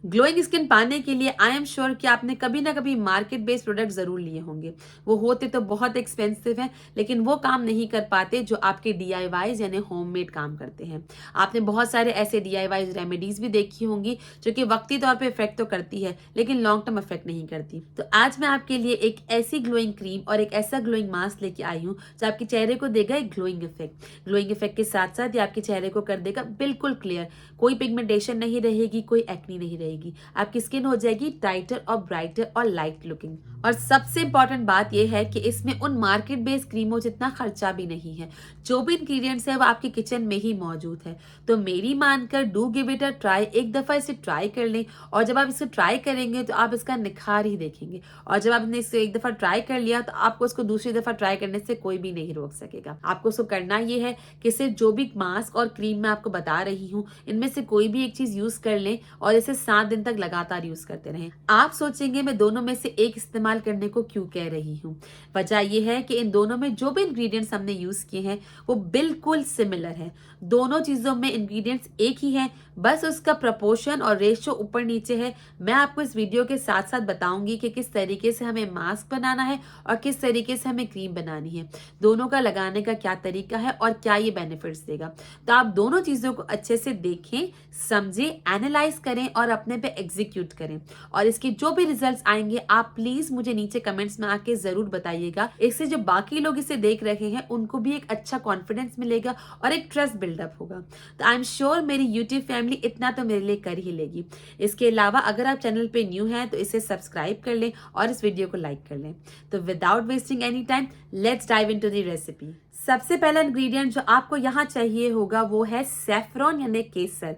Glowing skin पाने के लिए आई एम श्योर कि आपने कभी ना कभी मार्केट बेस्ड प्रोडक्ट जरूर लिए होंगे। वो होते तो बहुत एक्सपेंसिव हैं, लेकिन वो काम नहीं कर पाते जो आपके डीआईवाईज यानी होममेड काम करते हैं। आपने बहुत सारे ऐसे डीआईवाईज रेमेडीज भी देखी होंगी जो कि वक्ती तौर पे इफेक्ट तो करती है, लेकिन लॉन्ग टर्म इफेक्ट नहीं करती। तो आज मैं आपके लिए एक ऐसी ग्लोइंग क्रीम और एक ऐसा ग्लोइंग मास्क लेके आई हूँ जो आपके चेहरे को देगा एक ग्लोइंग इफेक्ट। ग्लोइंग इफेक्ट के साथ साथ ये आपके चेहरे को कर देगा बिल्कुल क्लियर। कोई पिगमेंटेशन नहीं रहेगी, कोई एक्नी नहीं रहेगी। आपकी स्किन हो जाएगी टाइटर और ब्राइटर और लाइट लुकिंग। और सबसे इंपॉर्टेंट बात यह है कि इसमें उन मार्केट बेस्ड क्रीमों जितना खर्चा भी नहीं है। जो भी इंग्रेडिएंट्स है वो आपके किचन में ही मौजूद है। तो मेरी मानकर do give it a try. एक दफा इसे ट्राई कर लें, और जब आप इसे ट्राई करेंगे तो आप इसका निखार ही देखेंगे। और जब आपने इसे एक दफा ट्राई कर लिया तो आपको इसको दूसरी दफा ट्राई करने से कोई भी नहीं रोक सकेगा। आपको इसको करना ये है कि सिर्फ जो भी मास्क और क्रीम मैं आपको बता रही हूँ इनमें से कोई भी एक चीज यूज कर लें और इसे 7 दिन तक लगातार यूज करते रहें। आप सोचेंगे मैं दोनों में से एक इस्तेमाल करने को क्यों कह रही हूँ। वजह यह है कि इन दोनों में जो भी इंग्रेडिएंट्स हमने यूज किए हैं वो बिल्कुल सिमिलर है। दोनों चीजों में इंग्रेडिएंट्स एक ही हैं, बस उसका प्रपोर्शन और रेशियो ऊपर नीचे है। मैं आपको इस वीडियो के साथ साथ बताऊंगी कि किस तरीके से हमें मास्क बनाना है और किस तरीके से हमें क्रीम बनानी है। दोनों का लगाने का क्या तरीका है और क्या ये बेनिफिट्स देगा। तो आप दोनों चीजों को अच्छे से देखें, समझें, एनालाइज करें और अपने पे एग्जीक्यूट करें। और इसके जो भी रिजल्ट्स आएंगे आप प्लीज मुझे नीचे कमेंट्स में आके जरूर बताइएगा। इससे जो बाकी लोग इसे देख रहे हैं उनको भी एक अच्छा कॉन्फिडेंस मिलेगा और एक ट्रस्ट बिल्डअप होगा। तो आई एम श्योर मेरी यूट्यूब फैमिली इतना तो मेरे लिए कर ही लेगी। इसके अलावा अगर आप चैनल पे न्यू हैं तो इसे सब्सक्राइब कर लें और इस वीडियो को लाइक कर लें। तो without wasting any time let's dive into the recipe. सबसे पहला इंग्रेडिएंट जो आपको यहाँ चाहिए होगा वो है सैफरॉन यानी केसर।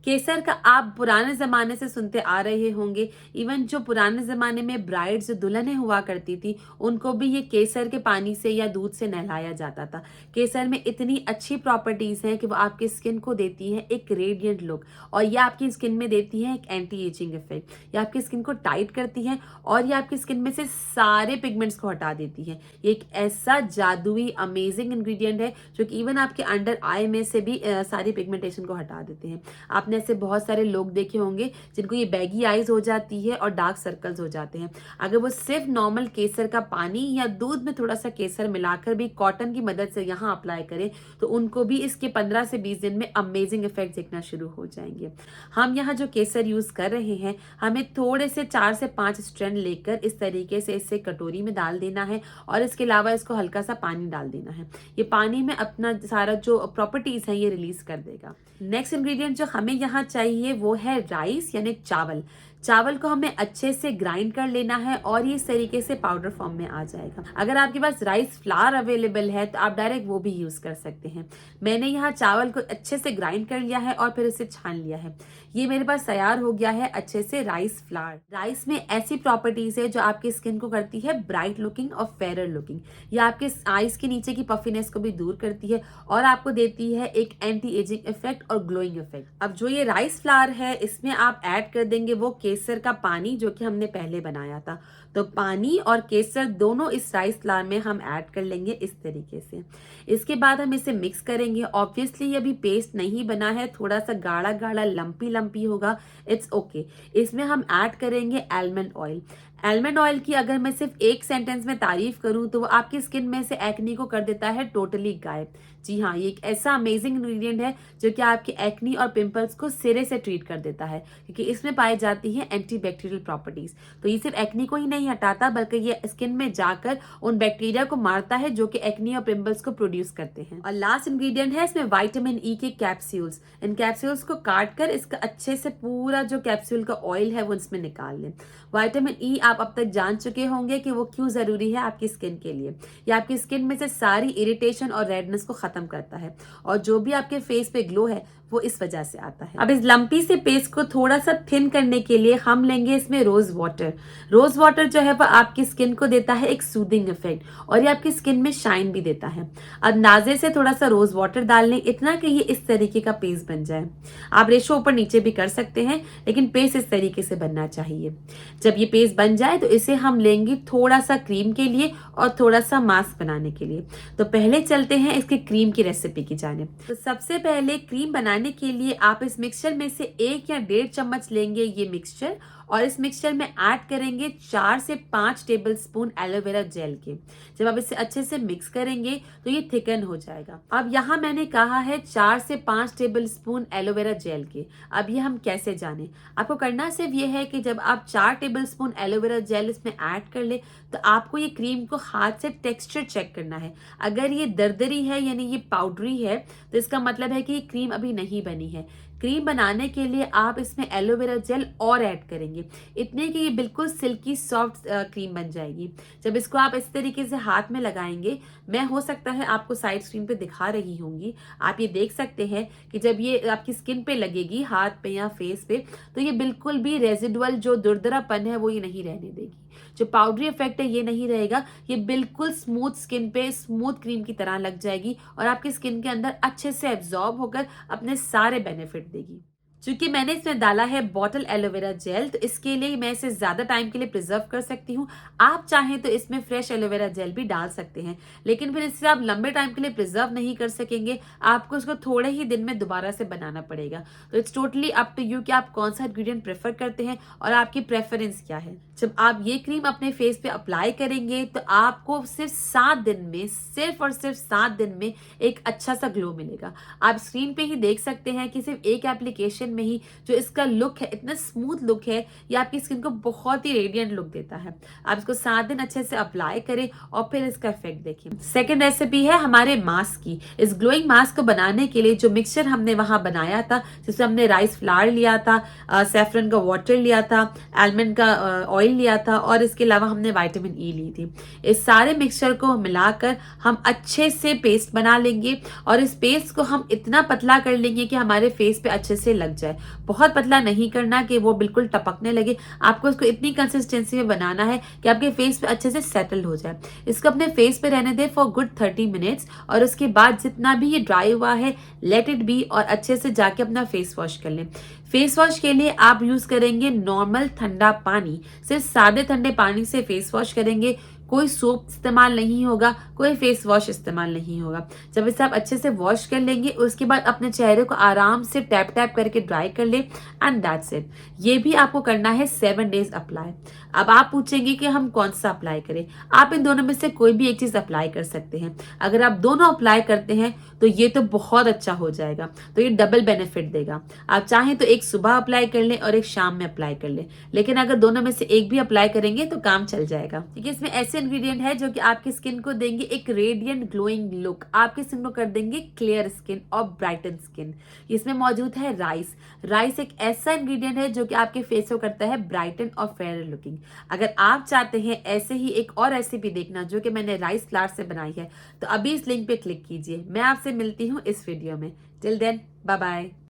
केसर का आप पुराने जमाने से सुनते आ रहे होंगे। इवन जो पुराने जमाने में ब्राइड्स जो दुल्हनें हुआ करती थी उनको भी ये केसर के पानी से या दूध से नहलाया जाता था। केसर में इतनी अच्छी प्रॉपर्टीज हैं कि वो आपकी स्किन को देती है एक रेडिएंट लुक, और ये आपकी स्किन में देती है एक एंटी एजिंग इफेक्ट। ये आपकी स्किन को टाइट करती है और ये आपकी स्किन में से सारे पिगमेंट्स को हटा देती है। ये एक ऐसा जादुई अमेजिंग इंग्रेडिएंट है जो कि इवन आपके अंडर आई में से भी सारी पिगमेंटेशन को हटा देते हैं। आपने ऐसे बहुत सारे लोग देखे होंगे जिनको ये बैगी आईज हो जाती है और डार्क सर्कल्स हो जाते हैं। अगर वो सिर्फ नॉर्मल केसर का पानी या दूध में थोड़ा सा केसर मिलाकर भी कॉटन की मदद से यहाँ अप्लाई करें तो उनको भी इसके 15 से 20 दिन में अमेजिंग इफेक्ट दिखना शुरू हो जाएंगे। हम यहाँ जो केसर यूज कर रहे हैं हमें थोड़े से 4 से 5 स्ट्रैंड लेकर इस तरीके से इसे कटोरी में डाल देना है और इसके अलावा इसको हल्का सा पानी डाल देना है। ये पानी में अपना सारा जो प्रॉपर्टीज है ये रिलीज कर देगा। नेक्स्ट इंग्रेडिएंट जो हमें यहाँ चाहिए वो है राइस यानी चावल। चावल को हमें अच्छे से ग्राइंड कर लेना है और ये इस तरीके से पाउडर फॉर्म में आ जाएगा। अगर आपके पास राइस फ्लावर अवेलेबल है तो आप डायरेक्ट वो भी यूज कर सकते हैं। मैंने यहाँ चावल को अच्छे से ग्राइंड कर लिया है और फिर इसे छान लिया है। ये मेरे पास तैयार हो गया है अच्छे से राइस फ्लावर। राइस में ऐसी प्रॉपर्टीज है जो आपकी स्किन को करती है ब्राइट लुकिंग और फेरर लुकिंग। ये आपके आईज के नीचे की पफीनेस को भी दूर करती है और आपको देती है एक एंटी एजिंग इफेक्ट और ग्लोइंग इफेक्ट। अब जो ये राइस फ्लावर है इसमें आप ऐड कर देंगे वो केसर का पानी जो कि हमने पहले बनाया था। तो पानी और केसर दोनों इस राइस फ्लावर में हम ऐड कर लेंगे इस तरीके से। इसके बाद हम इसे मिक्स करेंगे। ऑब्वियसली ये अभी पेस्ट नहीं बना है, थोड़ा सा गाढ़ा गाढ़ा लंपी लंपी होगा, इट्स ओके। इसमें हम ऐड करेंगे आलमंड ऑयल। आलमंड ऑयल की अगर मैं सिर्फ एक सेंटेंस में तारीफ करूं तो वो आपकी स्किन में से एक्नी को कर देता है टोटली गायब। जी हाँ, ये एक ऐसा अमेजिंग इंग्रेडिएंट है जो कि आपके एक्नी और पिंपल्स को सिरे से ट्रीट कर देता है, क्योंकि इसमें पाई जाती है एंटीबैक्टीरियल प्रॉपर्टीज। तो ये सिर्फ एक्नी को ही नहीं हटाता बल्कि ये स्किन में जाकर उन बैक्टीरिया को मारता है जो कि एक्नी और पिंपल्स को प्रोड्यूस करते हैं। और लास्ट इंग्रेडिएंट है इसमें विटामिन ई के कैप्सूल्स। इन कैप्सूल्स को काट कर इसका अच्छे से पूरा जो कैप्सूल का ऑयल है वो इसमें निकाल लें। विटामिन ई आप अब तक जान चुके होंगे कि वो क्यों जरूरी है आपकी स्किन के लिए। ये आपकी स्किन में से सारी इरिटेशन और रेडनेस को खत्म करता है और जो भी आपके फेस पे ग्लो है वो इस वजह से आता है। अब इस लंपी से पेस्ट को थोड़ा सा थिन करने के लिए हम लेंगे इसमें रोज वाटर। रोज वाटर जो है वो आपकी स्किन को देता है एक सूदिंग इफेक्ट और ये आपकी स्किन में शाइन भी देता है। अंदाजे से थोड़ा सा रोज वाटर डाल लें, इतना कि ये इस तरीके का पेस्ट बन जाए। आप रेशो ऊपर नीचे भी कर सकते हैं लेकिन पेस्ट इस तरीके से बनना चाहिए। जब ये पेस्ट बन बन जाए तो इसे हम लेंगे थोड़ा सा क्रीम के लिए और थोड़ा सा मास्क बनाने के लिए। तो पहले चलते हैं इसके क्रीम की रेसिपी की जानिब। तो सबसे पहले क्रीम बनाने के लिए आप इस मिक्सचर में से 1 या 1.5 चम्मच लेंगे ये मिक्सचर, और इस मिक्सचर में ऐड करेंगे 4 से 5 टेबलस्पून एलोवेरा जेल के। जब आप इसे अच्छे से मिक्स करेंगे तो ये थिकन हो जाएगा। अब यहाँ मैंने कहा है 4 से 5 टेबलस्पून एलोवेरा जेल के। अब ये हम कैसे जाने? आपको करना सिर्फ ये है कि जब आप 4 टेबलस्पून एलोवेरा जेल इसमें ऐड कर ले तो आपको ये क्रीम को हाथ से टेक्सचर चेक करना है। अगर ये दरदरी है यानी ये पाउडरी है तो इसका मतलब है कि ये क्रीम अभी नहीं बनी है। क्रीम बनाने के लिए आप इसमें एलोवेरा जेल और ऐड करेंगे, इतने कि ये बिल्कुल सिल्की सॉफ्ट क्रीम बन जाएगी। जब इसको आप इस तरीके से हाथ में लगाएंगे, मैं हो सकता है आपको साइड स्क्रीन पे दिखा रही होंगी, आप ये देख सकते हैं कि जब ये आपकी स्किन पे लगेगी, हाथ पे या फेस पे, तो ये बिल्कुल भी रेजिडुअल जो दुरदरापन है वो ये नहीं रहने देगी। जो पाउडरी इफेक्ट है ये नहीं रहेगा, ये बिल्कुल स्मूथ स्किन पे स्मूथ क्रीम की तरह लग जाएगी और आपकी स्किन के अंदर अच्छे से एब्जॉर्ब होकर अपने सारे बेनिफिट देगी। चूंकि मैंने इसमें डाला है बॉटल एलोवेरा जेल, तो इसके लिए मैं इसे ज्यादा टाइम के लिए प्रिजर्व कर सकती हूँ। आप चाहें तो इसमें फ्रेश एलोवेरा जेल भी डाल सकते हैं, लेकिन फिर इससे आप लंबे टाइम के लिए प्रिजर्व नहीं कर सकेंगे, आपको इसको थोड़े ही दिन में दोबारा से बनाना पड़ेगा। तो it's totally up to you कि आप कौन सा इंग्रेडिएंट प्रेफर करते हैं और आपकी प्रेफरेंस क्या है। जब आप ये क्रीम अपने फेस पे अप्लाई करेंगे तो आपको सिर्फ 7 दिन में, सिर्फ और सिर्फ 7 दिन में एक अच्छा सा ग्लो मिलेगा। आप स्क्रीन पे ही देख सकते हैं कि सिर्फ एक एप्लीकेशन में ही जो इसका लुक है, इतना स्मूथ लुक है, ये आपकी स्किन को बहुत ही रेडिएंट लुक देता है। आप इसको 7 दिन अच्छे से अप्लाई करें और फिर इसका इफेक्ट देखें। सेकेंड रेसिपी है हमारे मास्क की। इस ग्लोइंग मास्क को बनाने के लिए जो मिक्सचर हमने वहां बनाया था, जिसमें हमने राइस फ्लावर लिया था, सैफरन का वाटर लिया था, आलमंड का ऑयल लिया था और इसके अलावा हमने विटामिन ई ली थी। इस सारे मिक्सचर को मिलाकर हम अच्छे से पेस्ट बना लेंगे और इस पेस्ट को हम इतना पतला कर लेंगे कि हमारे फेस पे अच्छे से लग जाए। बहुत पतला नहीं करना कि वो बिल्कुल टपकने लगे, आपको इसको इतनी कंसिस्टेंसी में बनाना है कि आपके फेस पे अच्छे से सेटल हो जाए। इसको अपने फेस पे रहने दे फॉर गुड 30 मिनट्स और उसके बाद जितना भी ये ड्राई हुआ है लेट इट बी और अच्छे से जाके अपना फेस वॉश कर लें। फेस वॉश के लिए आप यूज करेंगे नॉर्मल ठंडा पानी, सिर्फ सादे ठंडे पानी से फेस वॉश करेंगे, कोई सोप इस्तेमाल नहीं होगा, कोई फेस वॉश इस्तेमाल नहीं होगा। जब इसे आप अच्छे से वॉश कर लेंगे उसके बाद अपने चेहरे को आराम से टैप टैप करके ड्राई कर ले एंड दैट्स इट। ये भी आपको करना है 7 डेज अप्लाई। अब आप पूछेंगे कि हम कौन सा अप्लाई करें? आप इन दोनों में से कोई भी एक चीज अप्लाई कर सकते हैं। अगर आप दोनों अप्लाई करते हैं तो ये तो बहुत अच्छा हो जाएगा, तो ये डबल बेनिफिट देगा। आप चाहें तो एक सुबह अप्लाई कर लें और एक शाम में अप्लाई कर लें, लेकिन अगर दोनों में से एक भी अप्लाई करेंगे तो काम चल जाएगा। ठीक है, इसमें ऐसे इंग्रेडिएंट है जो कि आपकी स्किन को देंगे एक रेडिएंट ग्लोइंग लुक, आपकी स्किन को कर देंगे क्लियर स्किन और ब्राइटन स्किन। इसमें मौजूद है राइस। राइस एक ऐसा इंग्रेडिएंट है जो कि आपके फेस को करता है ब्राइटन और फेयर लुकिंग। अगर आप चाहते हैं ऐसे ही एक और रेसिपी देखना जो कि मैंने राइस फ्लावर से बनाई है, तो अभी इस लिंक पे क्लिक कीजिए। मैं आपसे मिलती हूँ इस वीडियो में। Till then bye bye.